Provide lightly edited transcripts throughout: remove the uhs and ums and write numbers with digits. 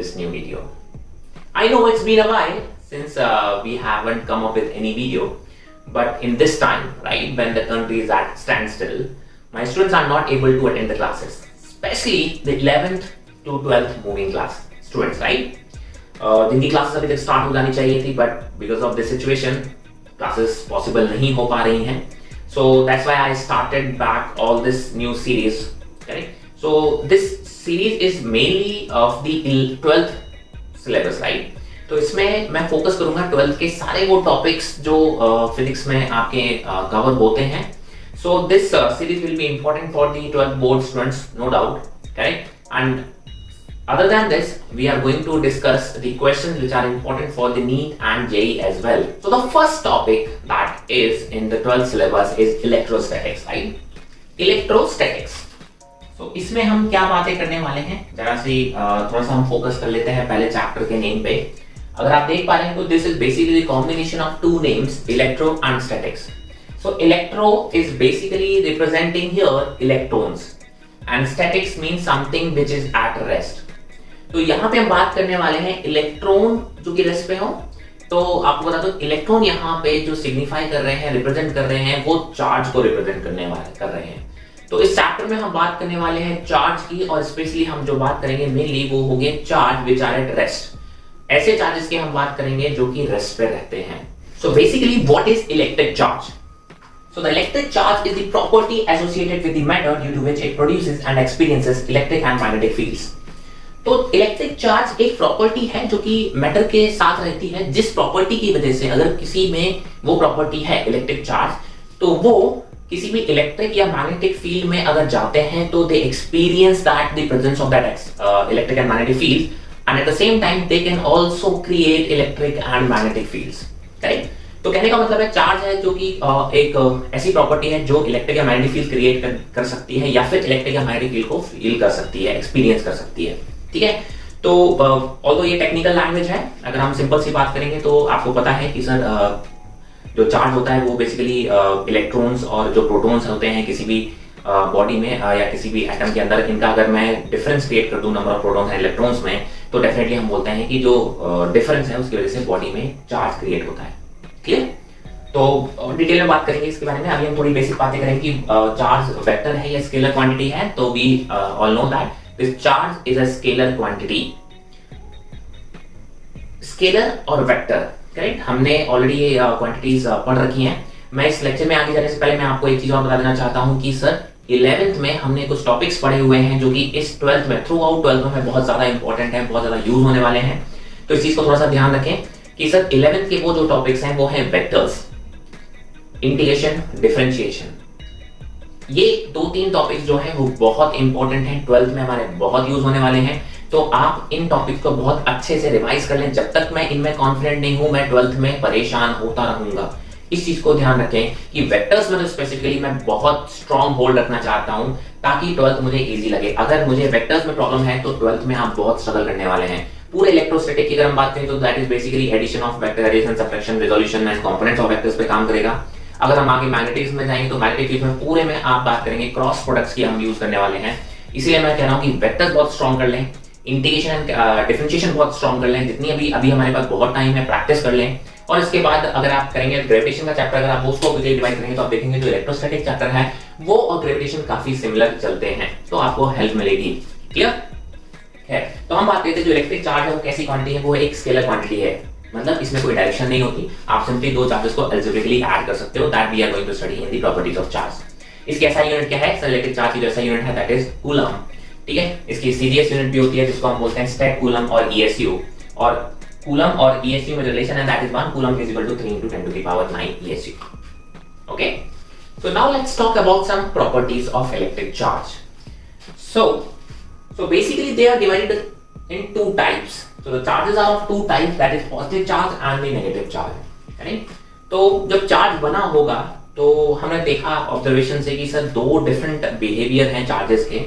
this new video. I know it's been a while since we haven't come up with any video, but in this time, right, when the country is at standstill, my students are not able to attend the classes, especially the 11th to 12th moving class students, right? जिनकी classes अभी तक start हो जानी चाहिए थी, but because of this situation, classes possible नहीं हो पा रही हैं. So that's why I started back all this new series, correct? So this series is mainly of the 12th syllabus, right? तो इसमें मैं फोकस करूंगा 12th के सारे वो टॉपिक्स जो फिजिक्स में आपके कवर होते हैं. So this series will be important for the 12th board students, no doubt, correct? And other than this, we are going to discuss the questions which are important for the NEET and JEE as well. So the first topic that is in the 12th syllabus is electrostatics, right? Electrostatics. So इसमें हम क्या बातें करने वाले हैं, जरा सी थोड़ा सा हम फोकस कर लेते हैं पहले चैप्टर के नेम पे. अगर आप देख पा रहे हैं तो this is basically the combination of two names, electro and statics. So electro is basically representing here electrons and statics means something which is at rest. तो यहाँ पे हम बात करने वाले हैं इलेक्ट्रॉन जो कि रेस्ट पे हो. तो आपको बता दो इलेक्ट्रॉन यहाँ पे जो सिग्निफाई कर रहे हैं, रिप्रेजेंट कर रहे हैं, वो चार्ज को रिप्रेजेंट करने वाले कर रहे हैं. तो इस चैप्टर में हम बात करने वाले हैं चार्ज की, और स्पेशली हम जो बात करेंगे मेनली वो हो गए charge which are at rest. ऐसे चार्जेस की हम बात करेंगे जो कि रेस्ट पे रहते हैं. So basically what is electric charge? So the electric charge is the property associated with the matter due to which it produces and experiences electric and magnetic fields. तो इलेक्ट्रिक चार्ज एक property है जो कि matter के साथ रहती है, जिस प्रॉपर्टी की वजह से अगर किसी में वो प्रॉपर्टी है इलेक्ट्रिक चार्ज, तो वो किसी भी इलेक्ट्रिक या मैग्नेटिक फील्ड में अगर जाते हैं तो they experience that the presence of that electric and magnetic field, and at the same time they can also create electric and magnetic fields, right? तो कहने का मतलब है चार्ज है जो कि एक ऐसी प्रॉपर्टी है जो इलेक्ट्रिक या मैग्नेटिक फील्ड क्रिएट कर सकती है, या फिर इलेक्ट्रिक या मैग्नेटिक फील्ड को फील कर सकती है, एक्सपीरियंस कर सकती है. ठीक है. तो ऑल्दो ये टेक्निकल लैंग्वेज है, अगर हम सिंपल सी बात करेंगे तो आपको पता है कि सर जो चार्ज होता है वो बेसिकली इलेक्ट्रॉन्स और जो प्रोटॉन्स होते हैं किसी भी बॉडी में या किसी भी एटम के अंदर, इनका अगर मैं डिफरेंस क्रिएट कर दूं number of protons and electrons में, तो डेफिनेटली हम बोलते हैं कि जो डिफरेंस है उसकी वजह से बॉडी में चार्ज क्रिएट होता है. क्लियर? तो डिटेल में बात करेंगे इसके बारे में. अभी हम थोड़ी बेसिक बातें करेंगे कि चार्ज वेक्टर है या स्केलर क्वांटिटी है. तो we all know that this charge is a scalar quantity. Scalar और वेक्टर, करेक्ट? हमने ऑलरेडी ये क्वांटिटीज पढ़ रखी हैं. मैं इस लेक्चर में आगे जाने से पहले मैं आपको एक चीज और बता देना चाहता हूं कि सर 11th में हमने कुछ टॉपिक्स पढ़े हुए हैं जो कि इस 12th में, थ्रू आउट 12th में बहुत ज्यादा इंपॉर्टेंट है, बहुत ज्यादा यूज होने वाले हैं. तो इस चीज को थोड़ा सा ध्यान रखें कि सर 11th के वो जो टॉपिक्स हैं वो हैं वेक्टर्स, इंटीग्रेशन, डिफरेंशिएशन. ये 2-3 टॉपिक्स जो है वो बहुत इंपॉर्टेंट हैं, 12th में हमारे बहुत यूज होने वाले हैं. तो आप इन टॉपिक्स को बहुत अच्छे से रिवाइज कर लें. जब तक मैं इनमें कॉन्फिडेंट नहीं हूं, मैं 12th में परेशान होता रहूंगा. इस चीज को ध्यान रखें कि वेक्टर्स में तो स्पेसिफिकली मैं बहुत स्ट्रॉन्ग होल्ड रखना चाहता हूं ताकि 12th मुझे इजी लगे. अगर मुझे वेक्टर्स में प्रॉब्लम है तो 12th में आप बहुत स्ट्रगल करने वाले हैं. पूरे इलेक्ट्रोस्टैटिक की अगर हम बात करें तो that is basically addition of vector, addition, subtraction, resolution and components of vectors पे काम करेगा. अगर हम आगे मैग्नेटिक्स में जाएंगे तो मैग्नेटिक फील्ड में पूरे में आप बात करेंगे क्रॉस प्रोडक्ट्स की हम यूज करने वाले हैं. इसलिए मैं कह रहा हूं कि वेक्टर्स बहुत स्ट्रॉन्ग कर लें, इंटीग्रेशन एंड डिफरेंशिएशन बहुत स्ट्रॉन्ग कर लें. जितनी अभी हमारे पास बहुत टाइम है, प्रैक्टिस कर लें. और इसके बाद अगर आप करेंगे ग्रेविटेशन का चैप्टर, अगर आप उसको डिवाइड करेंगे तो आप देखेंगे जो इलेक्ट्रोस्टैटिक चैप्टर है वो और ग्रेविटेशन काफी सिमिलर चलते हैं, तो आपको हेल्प मिलेगी. क्लियर है? तो हम बात करते हैं जो इलेक्ट्रिक चार्ज है वो कैसी क्वांटिटी है, वो एक स्केलर क्वांटिटी है. मतलब इसमें कोई डायरेक्शन नहीं होती, आप सिंपली दो चार्जेस को अलजेब्रिकली ऐड कर सकते हो. That we are going to study in the properties of charge. इसकी ऐसा यूनिट क्या है? सर इलेक्ट्रिक चार्ज की जो ऐसा यूनिट है दैट इज कूलम. ठीक है. इसकी सीरीज यूनिट भी होती है जिसको हम बोलते हैं स्टेट कूलम और ईएसयू. और कूलम और ईएसयू में रिलेशन है that is 1 coulomb is equal to 3 into 10 to the power 9 ESU. Okay. So now let's talk about some properties of electric charge. So basically they are divided in two types. So the charges are of two types, that is positive charge and the negative charge. Correct? तो जब charge बना होगा तो हमने देखा observation से कि sir दो डिफरेंट बिहेवियर हैं चार्जेस के.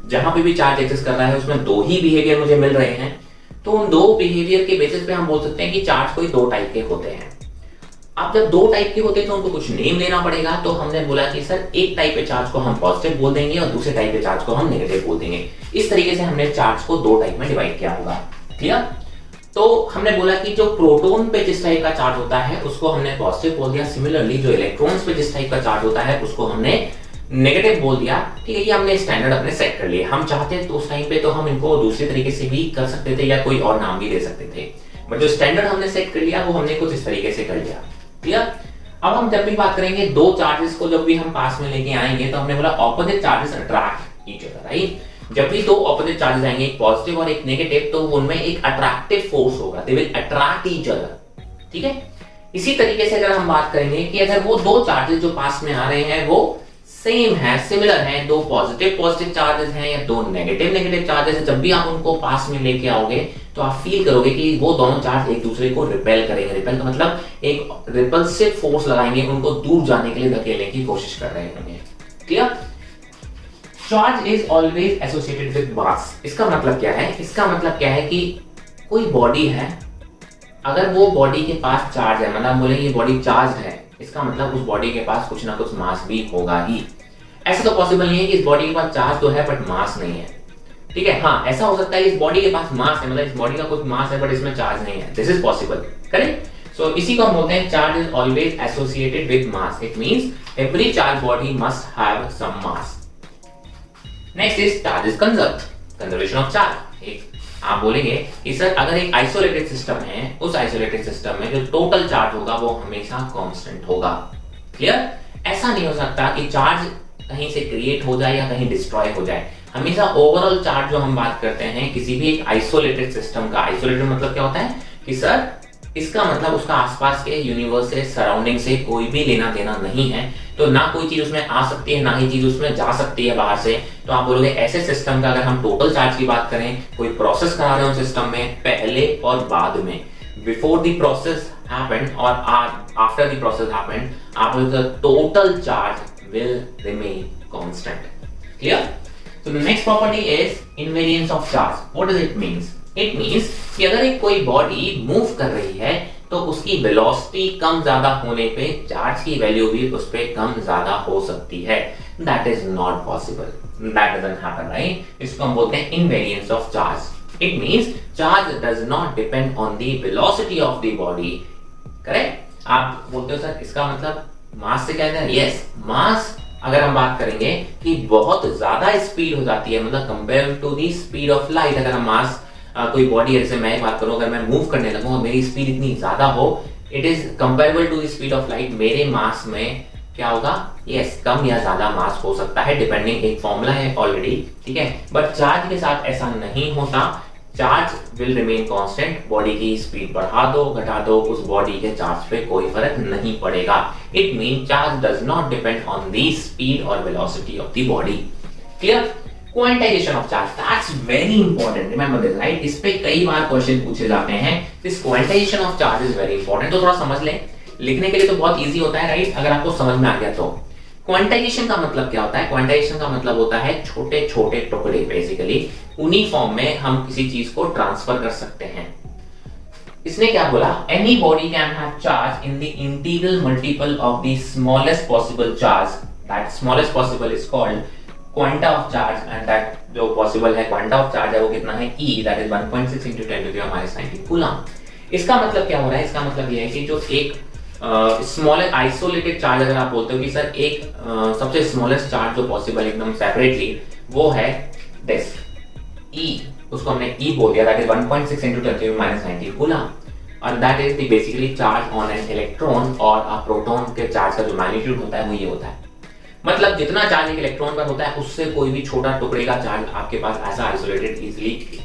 जहां पे भी चार्ज एग्जिस्ट कर रहा है उसमें दो ही बिहेवियर मुझे मिल रहे हैं. तो उन दो बिहेवियर के बेसिस पे हम बोल सकते हैं कि चार्ज कोई दो टाइप के होते हैं. अब जब दो टाइप के होते हैं तो उनको कुछ नेम देना पड़ेगा. तो हमने बोला कि सर एक टाइप के चार्ज को हम पॉजिटिव बोल देंगे और दूसरे टाइप के चार्ज को हम नेगेटिव बोल देंगे. इस तरीके से हमने चार्ज को दो टाइप में डिवाइड किया होगा. क्लियर? तो हमने बोला कि जो प्रोटॉन पे जिस टाइप का चार्ज होता है उसको हमने पॉजिटिव बोल दिया, सिमिलरली जो इलेक्ट्रॉन्स पे जिस टाइप का चार्ज होता है उसको हमने नेगेटिव बोल दिया। ठीक है, ये हमने स्टैंडर्ड अपने सेट कर लिए। हम चाहते तो उस टाइम पे तो हम इनको दूसरे तरीके से भी कर सकते थे या कोई और नाम भी दे सकते थे, बट जो स्टैंडर्ड हमने सेट कर लिया वो हमने कुछ इस तरीके से कर लिया। क्लियर? अब हम जब भी बात करेंगे दो चार्जेस को जब भी हम पास में लेके आएंगे तो हमने बोला opposite charges attract each other, right? जब भी दो ऑपोजिट चार्जेस आएंगे, एक पॉजिटिव और एक नेगेटिव, तो उनमें एक अट्रैक्टिव फोर्स होगा, they will attract each other. ठीक है, इसी तरीके से अगर हम बात करेंगे कि अगर वो दो चार्जेस जो पास में आ रहे हैं वो सेम है, सिमिलर है, दो पॉजिटिव चार्जेस हैं या दो नेगेटिव चार्जेस हैं, जब भी आप उनको पास में लेके आओगे तो आप फील करोगे कि वो दोनों चार्ज एक दूसरे को रिपेल करेंगे। रिपेल का मतलब एक रिपल्सिव फोर्स लगाएंगे, उनको दूर जाने के लिए धकेलने की कोशिश कर रहे होंगे। Clear? Charge is always associated with मास। इसका मतलब क्या है? इसका मतलब क्या है कि कोई बॉडी है, अगर वो बॉडी के पास चार्ज है, मतलब बोले ये बॉडी चार्ज है, इसका मतलब उस बॉडी के पास कुछ ना कुछ मास भी होगा ही। ऐसा तो पॉसिबल नहीं है कि इस बॉडी के पास चार्ज तो है बट मास नहीं है। ठीक है, हाँ ऐसा हो सकता है इस बॉडी के पास मास है, मतलब इस बॉडी का कुछ मास है बट इसमें चार्ज नहीं है। This is possible, correct? So इसी को हम बोलते हैं charge is always associated with mass. It means every charge body must have some mass. Next is charge is conserved, conservation of charge. एक आप बोलेंगे कि सर अगर एक आइसोलेटेड सिस्टम है, उस आइसोलेटेड सिस्टम में जो टोटल चार्ज होगा वो हमेशा कांस्टेंट होगा। क्लियर? ऐसा नहीं हो सकता कि चार्ज कहीं से क्रिएट हो जाए या कहीं डिस्ट्रॉय हो जाए। हमेशा ओवरऑल चार्ज जो हम बात करते हैं किसी भी एक आइसोलेटेड सिस्टम का, आइसोलेटेड मतलब क्या होता है कि सर इसका मतलब उसका आसपास के यूनिवर्स से, सराउंडिंग से कोई भी लेना देना नहीं है, तो ना कोई चीज उसमें आ सकती है ना ही चीज उसमें जा सकती है बाहर से। तो आप बोलोगे ऐसे सिस्टम का अगर हम टोटल चार्ज की बात करें, कोई प्रोसेस करा रहे हो सिस्टम में पहले और बाद में, बिफोर द प्रोसेस हैपेंड और आफ्टर द प्रोसेस हैपेंड, आप बोलोगे total charge will remain constant. Clear? So the next property is invariance of charge. What does it means? It means कि अगर एक कोई बॉडी मूव कर रही है तो उसकी वेलोसिटी कम ज्यादा होने पे चार्ज की वैल्यू भी उस पे कम ज्यादा हो सकती है। That is not possible. That doesn't happen, right? इसको हम बोलते हैं invariance of charge. It means charge does not depend on the velocity of the body. Correct? आप बोलते हो सर इसका मतलब मास से क्या है? Yes, मास अगर हम बात करेंगे कि बहुत ज्यादा स्पीड हो जाती है, मतलब compare to the speed of light, अगर हम मास कोई बॉडी है, जैसे मैं बात करूं, अगर मैं मूव करने लगूं और मेरी स्पीड इतनी ज्यादा हो, it is comparable to the speed of light, मेरे मास में क्या होगा? यस, कम या ज्यादा मास हो सकता है, डिपेंडिंग, एक फॉर्मूला है ऑलरेडी। ठीक है, बट चार्ज के साथ ऐसा नहीं होता। Charge will remain constant, body की स्पीड बढ़ा दो घटा दो, उस बॉडी के चार्ज पे कोई फर्क नहीं पड़ेगा। It mean charge does not depend on the speed और velocity of the body. Clear? Quantization of charge, that's very important, remember this, right? इस पे कई बार क्वेश्चन पूछे जाते हैं। This quantization of charge is very important, तो थोड़ा समझ लें। लिखने के लिए तो बहुत इजी होता है, राइट? अगर आपको समझ में आ गया तो। क्वांटाइजेशन का मतलब क्या होता है? क्वांटाइजेशन का मतलब होता है छोटे छोटे टुकड़े, बेसिकली यूनिफॉर्म में हम किसी चीज को ट्रांसफर कर सकते हैं। इसने क्या बोला? Any body can have charge in the integral multiple of the smallest possible charge, that smallest possible is called quanta of charge, and that जो पॉसिबल है क्वांटा ऑफ चार्ज है वो कितना है? E, that is 1.6 × 10⁻⁹ coulomb. इसका मतलब क्या हो रहा है? इसका मतलब ये है कि जो एक स्मॉलेस्ट आइसोलेटेड चार्ज, अगर आप बोलते हो कि सर एक सबसे स्मॉलेस्ट चार्ज जो पॉसिबल एकदम सेपरेटली, वो है दिस E, उसको हमने E बोल दिया, दैट इज 1.6 × 10⁻⁹ कूलम, और that is the basically charge on an electron, और अ प्रोटॉन के चार्ज का जो मैग्नीट्यूड होता है वो ये होता है। मतलब जितना चार्ज एक इलेक्ट्रॉन पर होता है उससे कोई भी छोटा टुकड़े का चार्ज आपके पास ऐसा आइसोलेटेड इजीली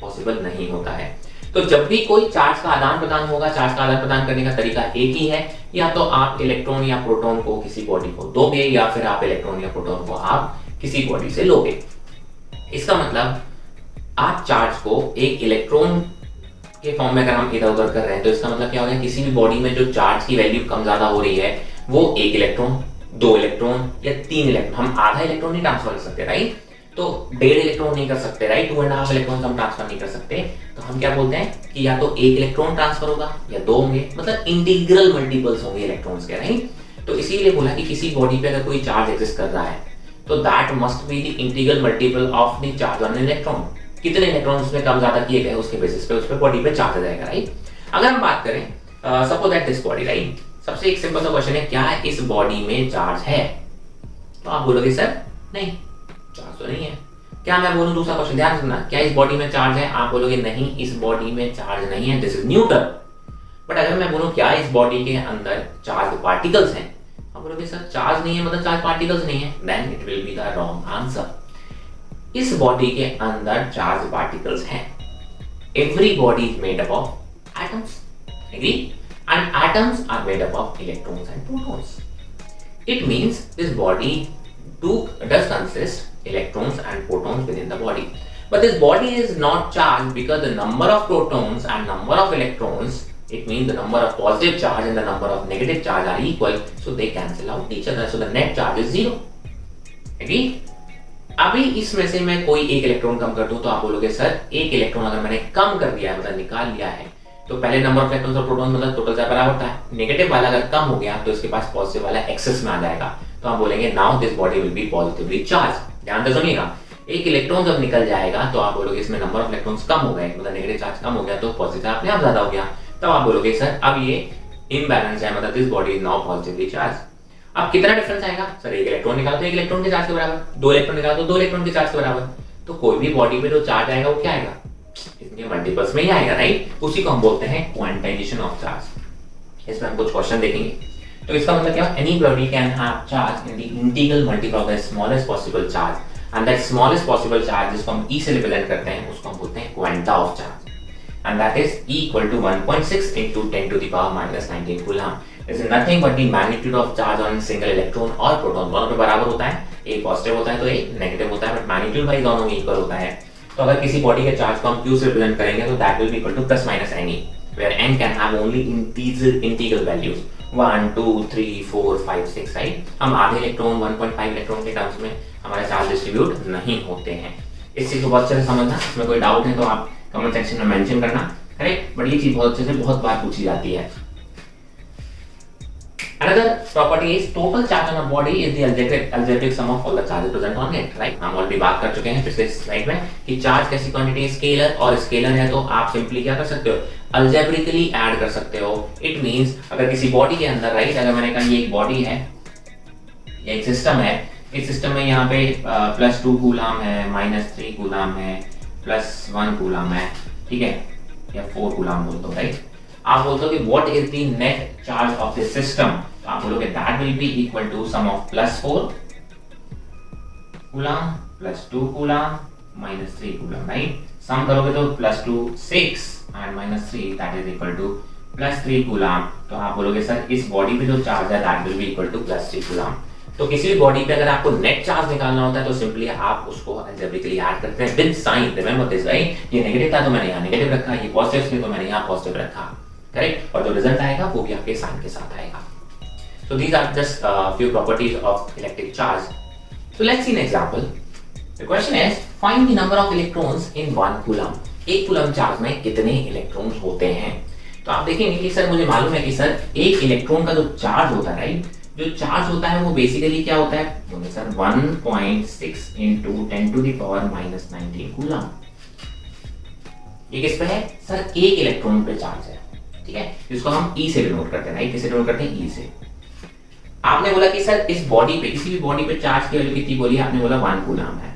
पॉसिबल नहीं होता है। तो जब भी कोई चार्ज का आदान प्रदान होगा, चार्ज का आदान प्रदान करने का तरीका एक ही है, या तो आप इलेक्ट्रॉन या प्रोटॉन को किसी बॉडी को दोगे, या फिर आप इलेक्ट्रॉन या प्रोटॉन को आप किसी बॉडी से लोगे। इसका मतलब आप चार्ज को एक इलेक्ट्रॉन के फॉर्म में अगर हम इधर उधर कर रहे हैं, तो इसका मतलब क्या हो गया? किसी भी बॉडी में जो चार्ज की वैल्यू कम ज्यादा हो रही है वो एक इलेक्ट्रॉन, 2 इलेक्ट्रॉन या 3 इलेक्ट्रॉन, हम आधा इलेक्ट्रॉन नहीं ट्रांसफर कर सकते, राइट? तो 1.5 इलेक्ट्रॉन नहीं कर सकते, राइट? 2.5 इलेक्ट्रॉन हम ट्रांसफर नहीं कर सकते, तो हम क्या बोलते हैं कि या तो 1 इलेक्ट्रॉन ट्रांसफर होगा या 2 होंगे, मतलब इंटीग्रल मल्टीपल्स होंगे इलेक्ट्रॉन्स के, राइट? तो इसीलिए बोला कि किसी बॉडी पे अगर कोई चार्ज एग्जिस्ट कर रहा है तो that must be the integral multiple of the charge on electron. कितने इलेक्ट्रॉन उसमें कम ज्यादा किए गए उसके बेसिस पे उस पर बॉडी पे चार्ज आ जाएगा, राइट। अगर हम बात करें suppose that this body, right, सबसे एक सिंपल सा क्वेश्चन है, क्या इस बॉडी में चार्ज है? तो आप बोलोगे सर नहीं, चार्ज तो नहीं है। क्या मैं बोलूं दूसरा क्वेश्चन, ध्यान सुनना, क्या इस बॉडी में चार्ज है? आप बोलोगे नहीं, इस बॉडी में चार्ज नहीं है, दिस इज न्यूट्रल। बट अगर मैं बोलूं क्या इस बॉडी के अंदर चार्ज पार्टिकल्स हैं? आप बोलोगे सर चार्ज नहीं है मतलब चार्ज पार्टिकल्स नहीं है, then it will be the wrong answer. इस बॉडी के अंदर चार्ज पार्टिकल्स हैं। Every body is made up of atoms, agree, and atoms are made up of electrons and protons. It means this body does consist electrons and protons within the body, but this body is not charged because the number of protons and number of electrons, it means the number of positive charge and the number of negative charge are equal, so they cancel out each other, so the net charge is 0, agree? अभी इसमें से मैं कोई एक electron कम कर दूं तो आप बोलोगे सर एक इलेक्ट्रॉन अगर मैंने कम कर दिया है मतलब निकाल लिया है तो पहले नंबर ऑफ इलेक्ट्रॉन्स और प्रोटॉन्स मतलब टोटल से बराबर होता है, नेगेटिव वाला अगर कम हो गया तो इसके पास पॉजिटिव वाला एक्सेस में आ जाएगा, तो हम बोलेंगे now this body will be positively charge. ध्यान से सुनिएगा, एक इलेक्ट्रॉन जब निकल जाएगा तो आप बोलोगे इसमें नंबर ऑफ इलेक्ट्रॉन्स कम हो गए मतलब नेगेटिव चार्ज कम हो गया तो पॉजिटिव अपने आप ज्यादा हो गया, तब आप बोलोगे सर अब ये इम्बैलेंस है मतलब this body is now positively charge. अब कितना डिफरेंस आएगा? सर एक इलेक्ट्रॉन निकालो तो एक इलेक्ट्रॉन के चार्ज के बराबर, दो इलेक्ट्रॉन निकालो तो दो इलेक्ट्रॉन के चार्ज के बराबर, तो कोई भी बॉडी पे जो चार्ज आएगा वो क्या आएगा? इसके मल्टीपल्स में ही आएगा, राइट। उसी को हम बोलते हैं क्वांटाइजेशन ऑफ चार्ज। इसमें हम कुछ क्वेश्चन देखेंगे, तो इसका मतलब क्या? Any body can have charge in the integral multiple of the smallest possible charge, and that smallest possible charge जिसको हम ई से रिप्रेजेंट करते हैं उसको हम बोलते हैं quanta of charge, and that is E equal to 1.6 into 10 to the power minus 19 coulomb. This is nothing but the magnitude of charge on single electron और proton दोनों पे बराबर होता है, एक पॉजिटिव होता है तो एक नेगेटिव होता है, बट मैग्नीट्यूड वाइज दोनों में इक्वल होता है। तो अगर किसी बॉडी के चार्ज को हम Q से रिप्रेजेंट करेंगे तो that will be equal two plus minus Ne, where N can have only integral values 1 2 3 4 5 6, right. हम आधे इलेक्ट्रॉन 1.5 इलेक्ट्रॉन के टर्म्स में हमारे चार्ज डिस्ट्रीब्यूट नहीं होते हैं। इस चीज को बहुत अच्छे से समझना, इसमें कोई डाउट है तो आप कमेंट सेक्शन में मेंशन करना, करेक्ट। बट ये चीज बहुत अच्छे से बहुत बार पूछी जाती है। Another property is total charge on a body is the algebraic sum of all the charges present on it, right? हम ऑलरेडी बात कर चुके हैं पिछले स्लाइड में कि चार्ज कैसी क्वांटिटी है, स्केलर, और स्केलर है तो आप सिंपली क्या कर सकते हो? अल्जेब्रिकली ऐड कर सकते हो। इट मींस अगर किसी बॉडी के अंदर, राइट, अगर मैंने कहा ये एक बॉडी है, ये एक सिस्टम है, इस सिस्टम में यहाँ पे +2 कूलम है, -3 कूलम है, +1 कूलम है, ठीक है, या 4 कूलम बोल दो, राइट। आप बोलते हो कि what is the net charge of this system, तो आप बोलोगे that will be equal to sum of +4 coulomb +2 coulomb -3 coulomb, right. Sum करोगे तो +2 6 and -3 that is equal to +3 coulomb. तो आप बोलोगे सर इस बॉडी पे जो चार्ज है that will be equal to +3 coulomb. तो किसी भी बॉडी पे अगर आपको नेट चार्ज निकालना होता है तो सिंपली आप उसको अलजेब्रिकली ऐड करते हैं with sign, remember this, right. ये नेगेटिव था तो मैंने यहाँ नेगेटिव रखा, ये पॉजिटिव थे तो मैंने यहाँ पॉजिटिव रखा, करेक्ट। और जो रिजल्ट आएगा वो भी आपके साइन के साथ आएगा। So these are just few properties of electric charge. So let's see an example. The question is find the number of electrons in 1 coulomb. 1 coulomb charge में कितने इलेक्ट्रॉन्स होते हैं? तो आप देखेंगे कि सर मुझे मालूम है कि सर एक इलेक्ट्रॉन का जो चार्ज होता है, राइट, जो चार्ज होता है वो बेसिकली क्या होता है? बोले sir 1.6 into 10 to the power minus 19 coulomb. ये किस पे है? सर एक इलेक्ट्रॉन पे चार्ज है, ठीक है, जिसको हम E से डिनोट करते हैं, राइट। किससे डिनोट करते हैं? E से। आपने बोला कि सर इस बॉडी पे, किसी भी बॉडी पे चार्ज की वैल्यू कितनी बोली? आपने बोला 1 कूलम है,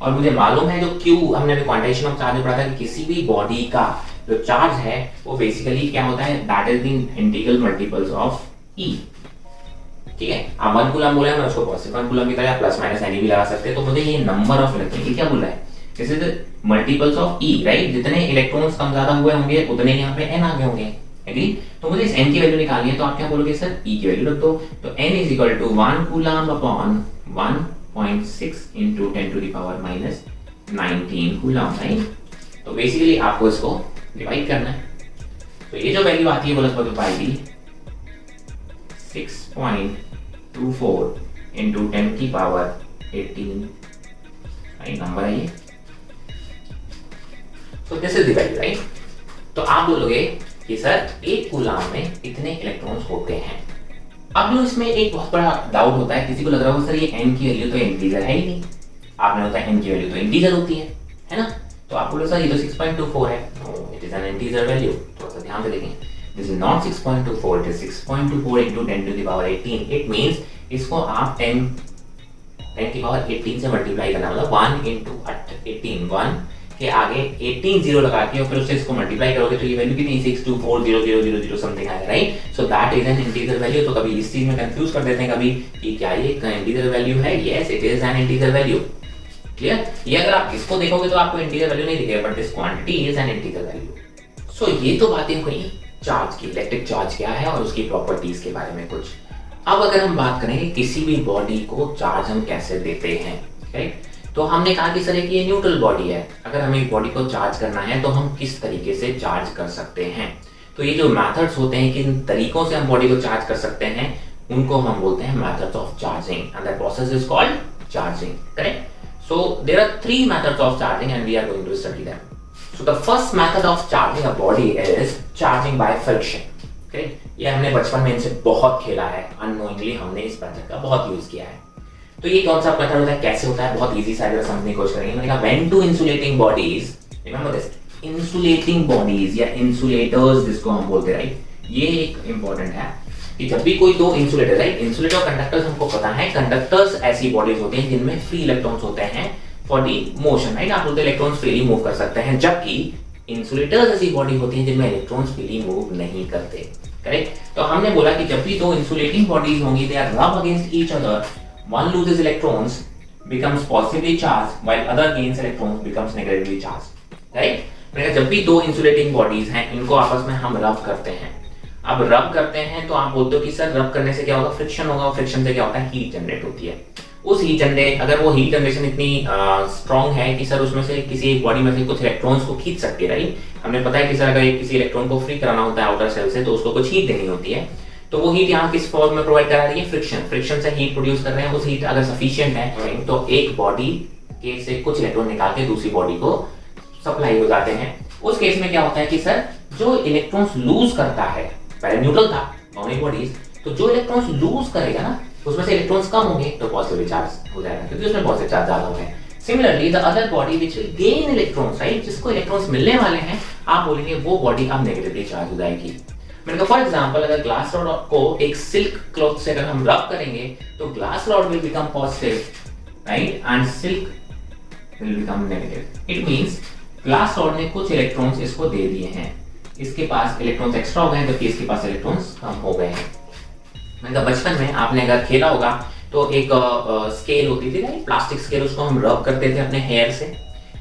और मुझे मालूम है जो Q हमने क्वांटाइजेशन ऑफ चार्ज में पढ़ा था कि किसी भी बॉडी का जो चार्ज है वो बेसिकली क्या होता है? That is the integral multiples of E, ठीक है। आप 1 कूलम बोले, मैं उसको पॉजिटिव 1 कूलम की तरह प्लस माइनस एनी भी लगा सकते हैं। तो मुझे ये नंबर ऑफ इलेक्ट्रॉन, ये क्या बोल रहा है? This is the multiples of E, right. जितने इलेक्ट्रॉन्स कम ज्यादा हुए होंगे उतने यहाँ पे n आगे होंगे, एग्री। तो मुझे इस n की वैल्यू निकालनी है, तो आप क्या बोलोगे? सर E की वैल्यू रख दो। तो n is equal to 1 coulomb upon 1.6 into 10 to the power minus 19 coulomb, right. तो बेसिकली आपको इसको डिवाइड करना है। तो ये जो वैल्यू आती है वो लगभग पाएगी 6.24 into 10 की पावर 18, राइट, नंबर है ये। So this is the value, right? तो आप बोलोगे कि सर एक कूलम में इतने इलेक्ट्रॉन्स होते हैं। अब जो इसमें एक बहुत बड़ा डाउट होता है, किसी को लग रहा होगा सर ये n की वैल्यू तो इंटीजर है ही नहीं। आपने होता है n की वैल्यू तो इंटीजर होती है ना। तो आप बोलो सर ये तो 6.24 है, no it is an integer value. थोड़ा सा ध्यान से देखें, this is not 6.24, it is 6.24 into 10 to the power 18। It means इसको आप 10 की पावर 18 से मल्टीप्लाई करना, मतलब 1 into 18, 1 के आगे 18 जीरो लगा के और फिर उससे इसको मल्टीप्लाई करोगे तो ये वैल्यू कितनी 6240000 समथिंग आएगा, right. So that is an integer value. तो कभी इस चीज में कंफ्यूज कर देते हैं कभी कि क्या ये इंटीजर वैल्यू है, yes it is an integer value. Clear? ये अगर आप इसको देखोगे तो आपको इंटीजर वैल्यू नहीं दिखेगा, but this quantity is an integer value. So ये तो बातें हुई चार्ज की, इलेक्ट्रिक चार्ज क्या है और उसकी प्रॉपर्टीज के बारे में कुछ। अब अगर हम बात करें किसी भी बॉडी को चार्ज हम कैसे देते हैं, राइट, तो हमने कहा कि सर एक ये न्यूट्रल बॉडी है, अगर हमें एक बॉडी को चार्ज करना है तो हम किस तरीके से चार्ज कर सकते हैं। तो ये जो मेथड्स होते हैं, किन तरीकों से हम बॉडी को चार्ज कर सकते हैं, उनको हम बोलते हैं methods of charging, and that process is called charging, correct. So there are three methods of charging and we are going to study them. So the first method of charging a body is charging by friction. Okay? ये हमने बचपन में इनसे बहुत खेला है, unknowingly हमने इस मेथड का बहुत यूज किया है। तो ये कौन सा मेथड होता है, कैसे होता है, बहुत इजी सा अगर समझने की कोशिश करेंगे। मैंने कहा when two insulating bodies, remember this, insulating bodies या insulators जिसको हम बोलते हैं, राइट, ये एक इंपॉर्टेंट है कि जब भी कोई दो इंसुलेटर, राइट, इंसुलेटर और कंडक्टर्स हमको पता है, कंडक्टर्स ऐसी बॉडीज होते हैं जिनमें फ्री इलेक्ट्रॉन्स होते हैं फॉर दी मोशन, राइट, आप बोलते हैं इलेक्ट्रॉन्स फ्रीली मूव कर सकते हैं, जबकि इंसुलेटर्स ऐसी बॉडी होती हैं जिनमें इलेक्ट्रॉन्स फ्रीली मूव नहीं करते, करेक्ट। तो हमने बोला कि जब भी दो इंसुलेटिंग बॉडीज होंगी, दे आर रब against each other, one loses electrons becomes positively charged while other gains electrons becomes negatively charged, right. जब भी दो इंसुलेटिंग बॉडीज हैं, इनको आपस में हम रब करते हैं। अब रब करते हैं तो आप बोलते हो कि सर रब करने से क्या होगा, फ्रिक्शन होगा, और फ्रिक्शन से क्या होता है, हीट जनरेट होती है। उस हीट जनरेट, अगर वो हीट जनरेशन इतनी स्ट्रॉन्ग है कि सर उसमें से किसी एक बॉडी में से कुछ इलेक्ट्रॉन्स को खींच सकती है, राइट। हमने पता है कि सर अगर किसी इलेक्ट्रॉन को फ्री कराना होता है आउटर सेल से तो उसको कुछ हीट देनी होती है, तो वो हीट यहाँ किस फॉर्म में प्रोवाइड करा रही है, फ्रिक्शन, फ्रिक्शन से हीट प्रोड्यूस कर रहे हैं। उस हीट अगर सफिशिएंट है तो एक बॉडी के से कुछ इलेक्ट्रॉन निकाल के दूसरी बॉडी को सप्लाई हो जाते हैं। उस केस में क्या होता है कि सर जो इलेक्ट्रॉन्स लूज करता है, पहले न्यूट्रल था दोनों बॉडीज, तो जो इलेक्ट्रॉन्स लूज करेगा ना उसमें से इलेक्ट्रॉन्स कम होंगे तो पॉजिटिव चार्ज हो जाएगा, क्योंकि उसमें पॉजिटिव चार्ज ज्यादा होंगे। Similarly the other body which will gain electrons, right, जिसको इलेक्ट्रॉन्स मिलने वाले हैं, आप बोलेंगे वो बॉडी अब नेगेटिवली चार्ज हो जाएगी। मैंने कहा फॉर एग्जांपल अगर ग्लास रॉड को एक सिल्क क्लॉथ से अगर हम रब करेंगे तो glass rod will become positive, right, and silk will become negative. It means glass rod ने कुछ इलेक्ट्रॉन्स इसको दे दिए हैं, इसके पास इलेक्ट्रॉन्स एक्स्ट्रा हो गए हैं जबकि इसके पास इलेक्ट्रॉन्स कम हो गए हैं। मैंने कहा बचपन में आपने अगर खेला होगा तो एक स्केल होती थी, राइट, प्लास्टिक स्केल, उसको हम रब करते थे अपने हेयर से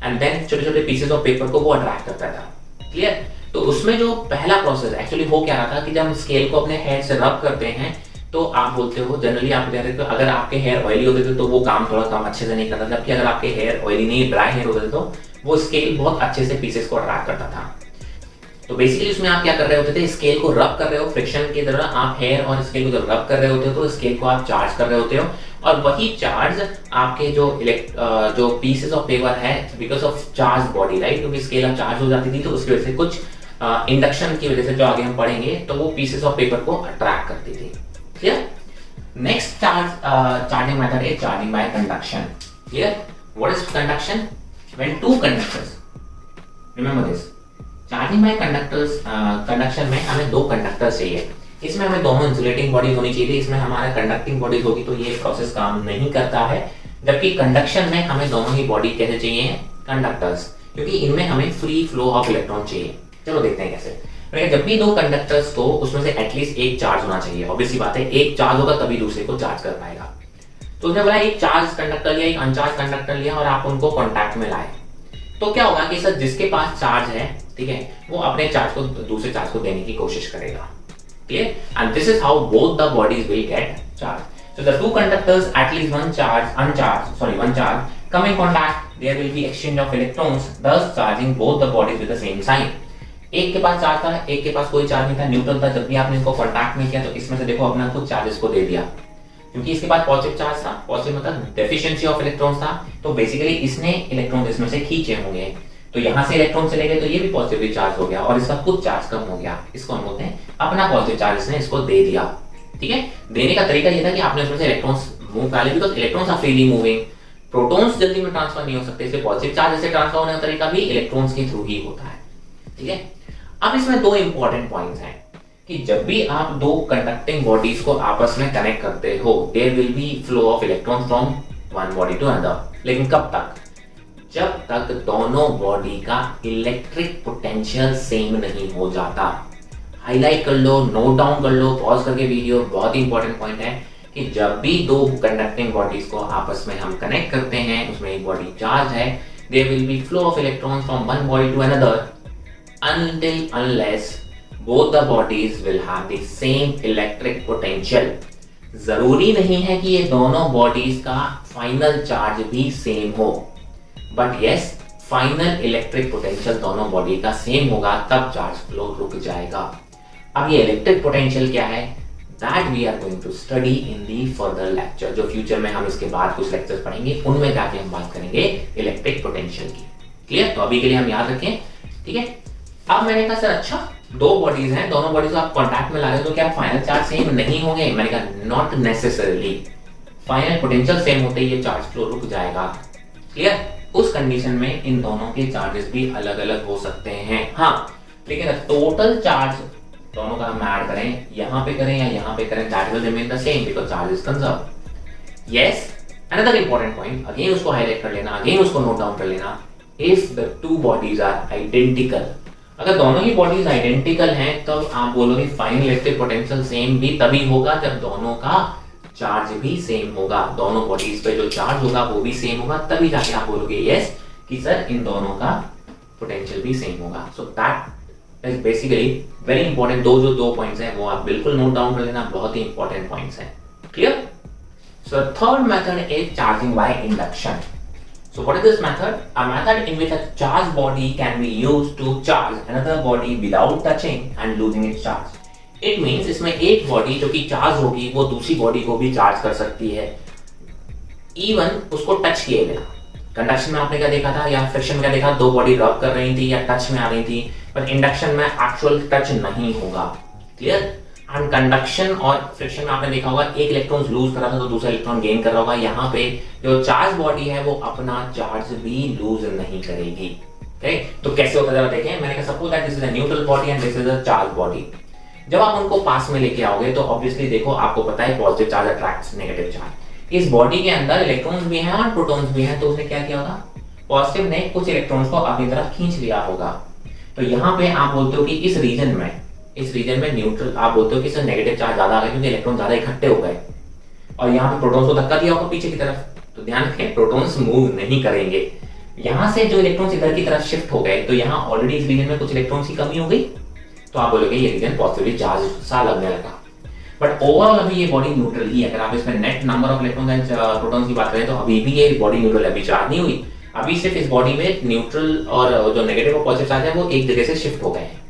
एंड देन छोटे छोटे पीसेस ऑफ पेपर को वो अट्रैक्ट करता था, क्लियर। तो उसमें जो पहला प्रोसेस एक्चुअली हो क्या रहा था कि जब हम स्केल को अपने हेयर से रब करते हैं तो आप बोलते हो जनरली आप कह रहे थे अगर आपके हेयर ऑयली होते थे तो वो काम थोड़ा कम अच्छे से नहीं करता, जबकि अगर आपके हेयर ऑयली नहीं ड्राई हेयर होते थे तो वो स्केल बहुत अच्छे से पीसेस को अट्रैक्ट करता था। तो बेसिकली उसमें आप क्या कर रहे होते थे, स्केल को रब कर रहे हो, फ्रिक्शन की तरह आप हेयर और स्केल को जब रब कर रहे होते हो तो स्केल को आप चार्ज कर रहे होते हो, और वही चार्ज आपके जो पीसेस ऑफ पेपर है because of charge body, right, क्योंकि स्केल अब चार्ज हो जाती थी तो उसकी वजह से कुछ इंडक्शन की वजह से जो आगे हम पढ़ेंगे तो वो पीसेस ऑफ पेपर को अट्रैक्ट करती थी, clear. Next charging method is charging by conduction, clear. What is conduction? When two conductors, remember this, charging by conduction में हमें दो कंडक्टर्स चाहिए, इसमें हमें दोनों इंसुलेटिंग बॉडीज होनी चाहिए, इसमें हमारा कंडक्टिंग बॉडीज होगी तो ये प्रोसेस काम नहीं करता है, जबकि कंडक्शन में हमें दोनों ही बॉडी कैसे चाहिए, कंडक्टर्स, क्योंकि इनमें हमें फ्री फ्लो ऑफ इलेक्ट्रॉन चाहिए। चलो देखते हैं कैसे। जब भी दो कंडक्टर्स को उसमें से एटलीस्ट एक चार्ज होना चाहिए, ऑब्वियसली बात है, एक चार्ज होगा तभी दूसरे को चार्ज कर पाएगा। तो उसने बोला एक चार्ज कंडक्टर लिया, एक अनचार्ज कंडक्टर लिया और आप उनको कॉन्टैक्ट में लाए, तो क्या होगा कि सर जिसके पास चार्ज है, ठीक है, वो अपने चार्ज को दूसरे चार्ज को देने की कोशिश करेगा, clear, and this is how both the bodies will get charge. So the two conductors at least one charge come in contact, there will be exchange of electrons, thus charging both the bodies with the same sign। एक के पास charge था, एक के पास कोई charge नहीं था, neutral था, जब भी आपने इनको कॉन्टैक्ट में किया तो इसमें से देखो अपना कुछ चार्जेस को दे दिया, क्योंकि इसके पास पॉजिटिव चार्ज था, पॉजिटिव मतलब डेफिशिएंसी ऑफ इलेक्ट्रॉन्स था, तो बेसिकली इसने इलेक्ट्रॉन इसमें से खींचे होंगे, तो यहाँ से इलेक्ट्रॉन चले गए तो ये भी पॉजिटिवली चार्ज हो गया और इसका कुछ चार्ज कम हो गया, इसको हम बोलते हैं अपना पॉजिटिव चार्ज इसने इसको दे दिया, ठीक है। देने का तरीका ये था कि आपने इसमें से इलेक्ट्रॉन्स मूव कर लिए, because electrons are freely moving, protons जल्दी में ट्रांसफर नहीं हो सकते, इसलिए पॉजिटिव चार्ज से ट्रांसफर होने का तरीका भी इलेक्ट्रॉन्स के थ्रू ही होता है। ठीक है, अब इसमें दो इंपॉर्टेंट पॉइंट्स हैं कि जब भी आप दो कंडक्टिंग बॉडीज को आपस में कनेक्ट करते हो, there will be flow of electrons from one body to another. लेकिन कब तक? जब तक दोनों बॉडी का इलेक्ट्रिक पोटेंशियल सेम नहीं हो जाता। हाईलाइट कर लो, नोट डाउन कर लो, पॉज करके वीडियो, बहुत ही इंपॉर्टेंट पॉइंट है कि जब भी दो कंडक्टिंग बॉडीज को आपस में हम कनेक्ट करते हैं, उसमें एक बॉडी चार्ज है, there will be flow of electrons from one body to another until unless both the bodies will have the same electric potential। जरूरी नहीं है कि ये दोनों बॉडीज का फाइनल चार्ज भी सेम हो, but yes final electric potential दोनों बॉडी का सेम होगा, तब चार्ज फ्लो रुक जाएगा। अब ये इलेक्ट्रिक पोटेंशियल क्या है, that we are going to study in the further lecture. जो फ्यूचर में हम इसके बाद कुछ लेक्चर पढ़ेंगे, उनमें जाके हम बात करेंगे इलेक्ट्रिक पोटेंशियल की। क्लियर? तो अभी के लिए हम याद रखें, ठीक है। अब मैंने कहा सर अच्छा दो बॉडीज हैं, दोनों बॉडीज को आप कांटेक्ट में ला रहे हो तो क्या फाइनल चार्ज सेम नहीं होंगे? मैंने कहा not necessarily, final potential same होते ही ये चार्ज फ्लो रुक जाएगा। क्लियर? उस कंडीशन में इन दोनों के चार्जेस भी अलग अलग हो सकते हैं। हाँ, लेकिन टोटल चार्ज दोनों का हम ऐड करें, यहां पे करें या यहां पे करें, that will remain the same because charge is conserved. Yes, another important point, again उसको हाईलाइट कर लेना, अगेन उसको नोट डाउन कर लेना। If the two bodies are identical, अगर दोनों ही बॉडीज आइडेंटिकल हैं तो आप बोलोगे फाइनल इलेक्ट्रिक पोटेंशियल सेम भी तभी होगा जब दोनों का चार्ज भी सेम होगा, दोनों बॉडीज पे जो चार्ज होगा वो भी सेम होगा, तभी जाके आप बोलोगे यस कि सर इन दोनों का पोटेंशियल भी सेम होगा। So that is basically very important. दो पॉइंट्स हैं वो आप बिल्कुल नोट डाउन कर लेना, बहुत ही इंपॉर्टेंट पॉइंट्स हैं। Clear? So third method is charging by induction. So what is this method? A method in which a charged body can be used to charge another body without touching and losing its charge. It means इसमें एक body जो कि charge होगी वो दूसरी body को भी charge कर सकती है, इवन उसको टच किए बिना। कंडक्शन में आपने क्या देखा था या फ्रिक्शन में क्या देखा, दो बॉडी रब कर रही थी या टच में आ रही थी, पर इंडक्शन में एक्चुअल टच नहीं होगा। क्लियर? एंड कंडक्शन और फ्रिक्शन में आपने देखा होगा एक इलेक्ट्रॉन लूज कर रहा था तो दूसरा इलेक्ट्रॉन गेन कर रहा होगा। यहाँ पे जो चार्ज बॉडी है वो अपना चार्ज भी लूज नहीं करेगी। ओके, तो कैसे होता है जरा देखें। मैंने कहा suppose that this is a neutral body and this is a charge body. जब आप उनको पास में लेके आओगे तो ऑब्वियसली देखो आपको पता है positive charge attracts negative charge. इस बॉडी के अंदर इलेक्ट्रॉन्स भी हैं और प्रोटॉन्स भी हैं, तो उसने क्या किया होगा, पॉजिटिव ने कुछ इलेक्ट्रॉन्स को अपनी तरफ खींच लिया होगा। तो यहाँ पे आप बोलते हो कि इस रीजन में न्यूट्रल, आप बोलते हो कि सर नेगेटिव चार्ज ज्यादा आ गया क्योंकि इलेक्ट्रॉन ज्यादा इकट्ठे हो गए, और यहाँ पे प्रोटॉन्स को धक्का दिया होगा पीछे की तरफ। तो ध्यान रखें प्रोटॉन्स मूव नहीं करेंगे, यहाँ से जो इलेक्ट्रॉन्स इधर की तरफ शिफ्ट हो गए तो यहाँ ऑलरेडी इस रीजन में कुछ इलेक्ट्रॉन्स की कमी हो गई, तो आप बोलोगे ये रीजन पॉजिटिवली चार्ज सा लगने लगा। बट ओवरऑल अभी ये बॉडी न्यूट्रल ही है। अगर आप इसमें net number of electrons and protons की बात करें तो अभी भी ये बॉडी न्यूट्रल है, अभी चार्ज नहीं हुई। अभी सिर्फ इस बॉडी में न्यूट्रल और जो नेगेटिव और पॉजिटिव चार्ज है वो एक जगह से शिफ्ट हो गए हैं।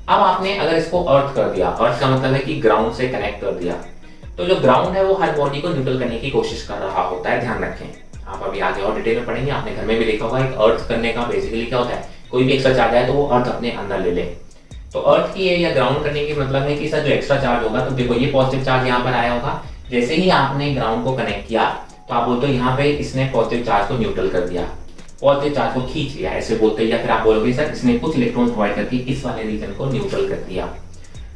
अब आपने अगर इसको अर्थ कर दिया, अर्थ का मतलब है कि ग्राउंड से कनेक्ट कर दिया, तो जो ग्राउंड है वो हर बॉडी को न्यूट्रल करने की कोशिश कर रहा होता है। ध्यान रखें, आप अभी आगे और डिटेल में पढ़ेंगे, आपने घर में भी देखा होगा एक अर्थ करने का बेसिकली क्या होता है, कोई भी एक्स्ट्रा चार्ज आए तो वो अर्थ अपने अंदर ले ले। तो अर्थ की या ग्राउंड करने की मतलब है कि सर जो एक्स्ट्रा चार्ज होगा, तो देखो ये पॉजिटिव चार्ज यहाँ पर आया होगा, जैसे ही आपने ग्राउंड को कनेक्ट किया तो आप बोलते हो यहाँ पे इसने पॉजिटिव चार्ज को न्यूट्रल कर दिया, पॉजिटिव चार्ज को खींच लिया, ऐसे बोलते हैं। या फिर आप बोलोगे सर इसने कुछ इलेक्ट्रॉन प्रोवाइड करके इस वाले रीजन को न्यूट्रल कर दिया,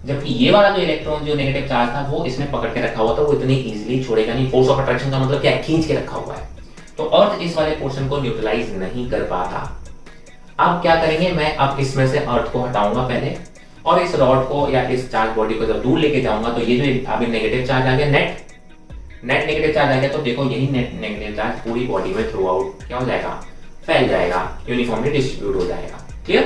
जबकि ये वाला जो इलेक्ट्रॉन जो नेगेटिव चार्ज था वो इसने पकड़ के रखा हुआ था, वो इतनी इजीली छोड़ेगा नहीं। फोर्स ऑफ अट्रैक्शन का मतलब क्या है, खींच के रखा हुआ है, तो अर्थ इस वाले पोर्शन को न्यूट्रलाइज नहीं कर पाता। अब क्या करेंगे, मैं अब इसमें से अर्थ को हटाऊंगा पहले, और इस रॉड को या इस चार्ज बॉडी को जब दूर लेके जाऊंगा तो ये जो अभी नेगेटिव चार्ज आ गया, नेट नेगेटिव चार्ज आ गया, तो देखो यही नेट नेगेटिव चार्ज पूरी बॉडी में थ्रू आउट क्या हो जाएगा, फैल जाएगा, यूनिफॉर्मली डिस्ट्रीब्यूट हो जाएगा। क्लियर?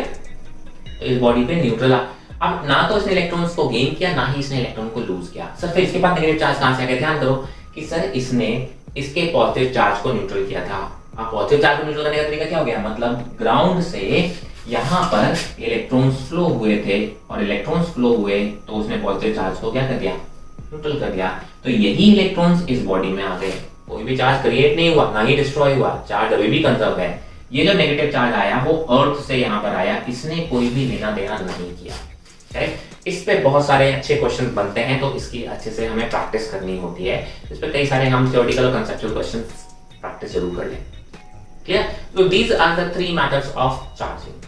तो इस बॉडी पे न्यूट्रल, अब ना तो इसने इलेक्ट्रॉन्स को गेन किया ना ही इसने इलेक्ट्रॉन को लूज किया। सर फिर इसके बाद नेगेटिव चार्ज कहां से आ गया? ध्यान करो कि सर इसने इसके पॉजिटिव चार्ज को न्यूट्रल किया था। अब पॉजिटिव चार्ज को न्यूट्रल करने का तरीका क्या हो गया, मतलब ग्राउंड से यहाँ पर इलेक्ट्रॉन्स फ्लो हुए थे और इलेक्ट्रॉन्स फ्लो हुए तो उसने पॉजिटिव चार्ज को क्या कर दिया, न्यूट्रल कर दिया। तो यही इलेक्ट्रॉन्स इस बॉडी में आ गए, कोई भी चार्ज क्रिएट नहीं हुआ ना ही डिस्ट्रॉय हुआ, चार्ज अभी भी कंजर्व है। ये जो नेगेटिव चार्ज आया वो अर्थ से यहाँ पर आया, इसने कोई भी लेना देना नहीं किया। इस पे बहुत सारे अच्छे क्वेश्चन बनते हैं, तो इसकी अच्छे से हमें प्रैक्टिस करनी होती है। इस पे कई सारे हम थ्योरेटिकल और कंसेप्चुअल क्वेश्चन प्रैक्टिस जरूर कर लें। Clear? So these are the three methods of charging.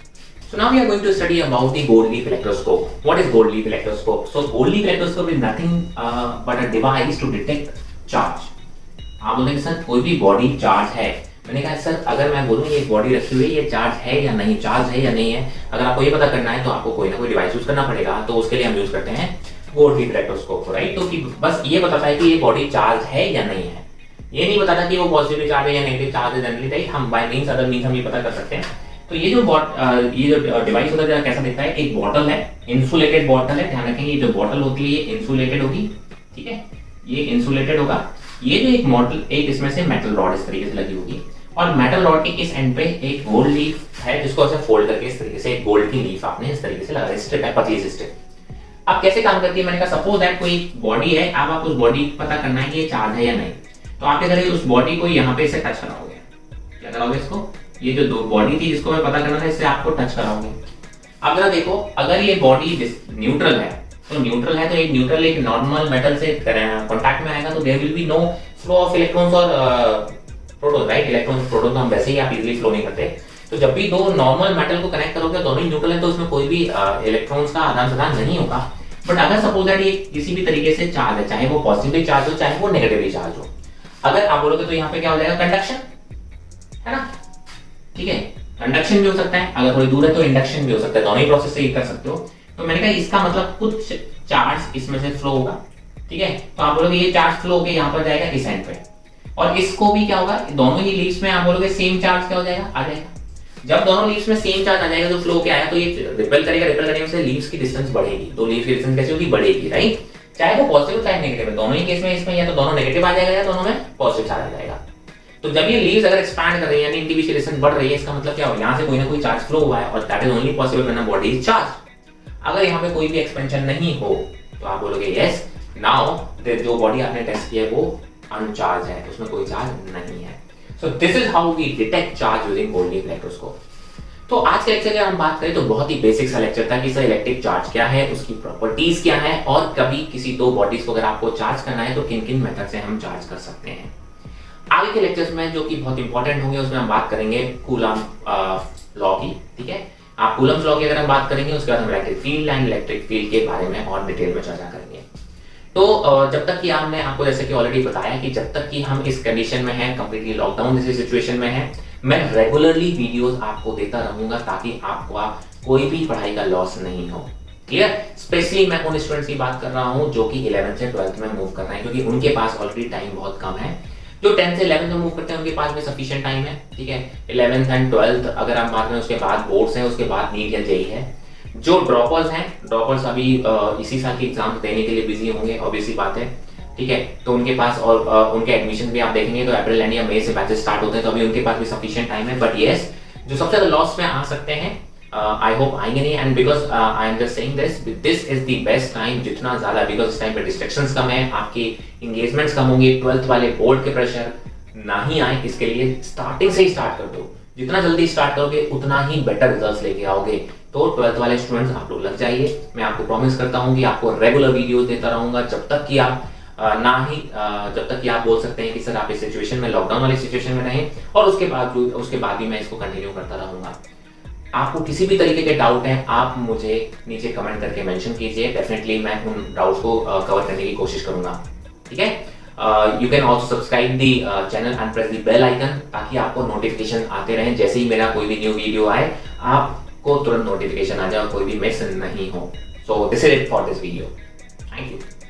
So now we are going to study about the gold leaf electroscope. What is gold leaf electroscope? So gold leaf electroscope is nothing but a device to detect charge. आप बोलेंगे sir कोई भी body charge है, मैंने कहा sir अगर मैं बोलूँ ये बॉडी रखी हुई है ये चार्ज है या नहीं, चार्ज है या नहीं है, अगर आपको ये पता करना है तो आपको कोई ना कोई डिवाइस यूज करना पड़ेगा। तो उसके लिए हम यूज करते हैं गोल्ड लीफ इलेक्ट्रोस्कोप, राइट? तो कि बस ये बताता है कि ये बॉडी चार्ज है या नहीं है, ये नहीं बताता कि वो पॉजिटिव चार्ज है या नेगेटिव चार्ज है जनरली, राइट? हम बाय मींस अदर मींस हम ये पता कर सकते हैं। तो ये जो डिवाइस होता है कैसा दिखता है, एक बॉटल है, इंसुलेटेड बॉटल है, ध्यान रखेंगे ये जो बॉटल होती है ये इंसुलेटेड होगी, ठीक है, ये इंसुलेटेड होगा। ये जो एक मॉडल एक इसमें से मेटल रॉड इस तरीके से लगी होगी और मेटल रॉड के इस एंड पे एक गोल्ड लीफ है जिसको ऐसे फोल्ड करके इस तरीके से एक गोल्ड की लीफ आपने इस तरीके से लगा, स्ट्रिप है, पतली सी स्ट्रिप। अब कैसे काम करती है, मैंने कहा सपोज दैट कोई बॉडी है, अब आप उस बॉडी को पता करना है कि ये चार्ज है या नहीं, तो आप क्या करेंगे उस बॉडी को यहाँ पे इसे टच कराओगे, क्या कराओगे इसको, ये जो दो बॉडी थी जिसको मैं पता करना था इससे आपको टच कराओगे। अब जरा देखो अगर ये बॉडी न्यूट्रल है तो न्यूट्रल है तो एक न्यूट्रल एक नॉर्मल मेटल से कांटेक्ट में आएगा तो there will be no flow of electrons और प्रोटॉन, राइट? इलेक्ट्रॉन्स प्रोटॉन तो हम वैसे ही आप इजीली फ्लो नहीं करते, तो जब भी दो नॉर्मल मेटल को कनेक्ट करोगे दोनों ही न्यूट्रल है तो उसमें कोई भी इलेक्ट्रॉन्स का आदान प्रदान नहीं होगा। बट अगर सपोज दैट ये किसी भी तरीके से चार्ज है, चाहे वो पॉजिटिवली चार्ज हो चाहे वो नेगेटिवली चार्ज हो, अगर आप बोलोगे तो यहाँ पे क्या हो जाएगा, कंडक्शन, है ना? ठीक है, कंडक्शन भी हो सकता है, अगर थोड़ी दूर है तो इंडक्शन भी हो सकता है, दोनों ही प्रोसेस से कर सकते हो। तो मैंने कहा इसका मतलब कुछ चार्ज इसमें से फ्लो होगा, ठीक है? तो आप बोलोगे ये चार्ज फ्लो होकर यहाँ पर जाएगा इस एंड पे, और इसको भी क्या होगा, दोनों ही लीव्स में आप बोलोगे सेम चार्ज क्या हो जाएगा, आ जाएगा। जब दोनों लीव्स में सेम चार्ज आ जाएगा जो फ्लो के आया तो ये रिपेल करेगा, रिपेल करने से लीव्स की डिस्टेंस बढ़ेगी, दो लीव्स की डिस्टेंस कैसे होगी, बढ़ेगी, राइट? चाहे वो पॉजिटिव चाहे नेगेटिव है, दोनों ही केस में इसमें या तो दोनों नेगेटिव आ जाएगा या दोनों में पॉजिटिव चार्ज आ जाएगा। तो जब ये लीव्स अगर एक्सपैंड कर रही है यानी इनकी भी डिस्टेंस बढ़ रही है, इसका मतलब क्या हो, यहाँ से कोई ना कोई चार्ज फ्लो हुआ है और that is only possible when a body is charge. अगर यहाँ पे कोई भी एक्सपेंशन नहीं हो तो आप बोलोगे यस नाउ जो बॉडी आपने टेस्ट किया है वो अनचार्ज है, उसमें कोई चार्ज नहीं है। So this is how we detect charge using gold leaf electroscope. तो आज के लेक्चर की हम बात करें तो बहुत ही बेसिक सा लेक्चर था कि सर इलेक्ट्रिक चार्ज क्या है, उसकी प्रॉपर्टीज क्या है, और कभी किसी दो बॉडीज को अगर आपको चार्ज करना है तो किन किन मेथड से हम चार्ज कर सकते हैं। आगे के लेक्चर्स में जो कि बहुत इंपॉर्टेंट होंगे उसमें हम बात करेंगे कूलम लॉ की, ठीक है? आप कूलम्स लॉ की अगर हम बात करेंगे उसके बाद हम electric field and electric field के बारे में और डिटेल में चर्चा करेंगे। तो जब तक कि हमने आपको जैसे कि ऑलरेडी बताया कि जब तक कि हम इस कंडीशन में हैं, कंप्लीटली लॉकडाउन जैसी सिचुएशन में हैं, मैं रेगुलरली वीडियोस आपको देता रहूंगा ताकि आपको कोई भी पढ़ाई का लॉस नहीं हो। क्लियर? स्पेशली मैं उन स्टूडेंट्स की बात कर रहा हूं जो कि 11th से 12th में मूव कर रहे हैं, क्योंकि उनके पास ऑलरेडी टाइम बहुत कम है। जो 10th से 11th में मूव करते हैं उनके पास भी सफिशिएंट टाइम है, ठीक है? 11th एंड 12th अगर आप बात करें उसके बाद बोर्ड्स हैं, उसके बाद नीट या जेईई है। जो ड्रॉपर्स हैं, ड्रॉपर्स अभी इसी साल के एग्जाम देने के लिए बिजी होंगे, ऑब्वियसली बात है, ठीक है? तो उनके पास और उनके एडमिशन भी आप देखेंगे तो अप्रैल एंड या मई से बैचेस स्टार्ट होते हैं, तो अभी उनके पास भी सफिशिएंट टाइम है। बट यस, जो सबसे ज्यादा लॉस में आ सकते हैं आई होप आएंगे नहीं, and because I am just saying this is the best time, जितना ज्यादा, बिकॉज इस टाइम पे डिस्ट्रैक्शंस कम है, आपकी एंगेजमेंट्स कम होंगे, 12th वाले बोर्ड के प्रेशर ना ही आए, इसके लिए स्टार्टिंग से ही स्टार्ट कर दो। जितना जल्दी स्टार्ट करोगे उतना ही बेटर रिजल्ट्स लेके आओगे। तो 12th वाले स्टूडेंट्स आप लोग लग जाइए, मैं आपको प्रॉमिस करता हूँ कि आपको रेगुलर वीडियोस देता रहूंगा जब तक कि आप जब तक कि आप बोल सकते हैं कि सर आप इस सिचुएशन में, लॉकडाउन वाली सिचुएशन में रहें, और उसके बाद भी मैं इसको कंटिन्यू करता रहूंगा। आपको किसी भी तरीके के डाउट हैं आप मुझे नीचे कमेंट करके मेंशन कीजिए, डेफिनेटली मैं उन डाउट्स को कवर करने की कोशिश करूंगा, ठीक है? You can also subscribe the channel and press the bell icon ताकि आपको नोटिफिकेशन आते रहें, जैसे ही मेरा कोई भी न्यू वीडियो आए आपको तुरंत नोटिफिकेशन आ जाए और कोई भी मिस नहीं हो। So this is it for this video. Thank you.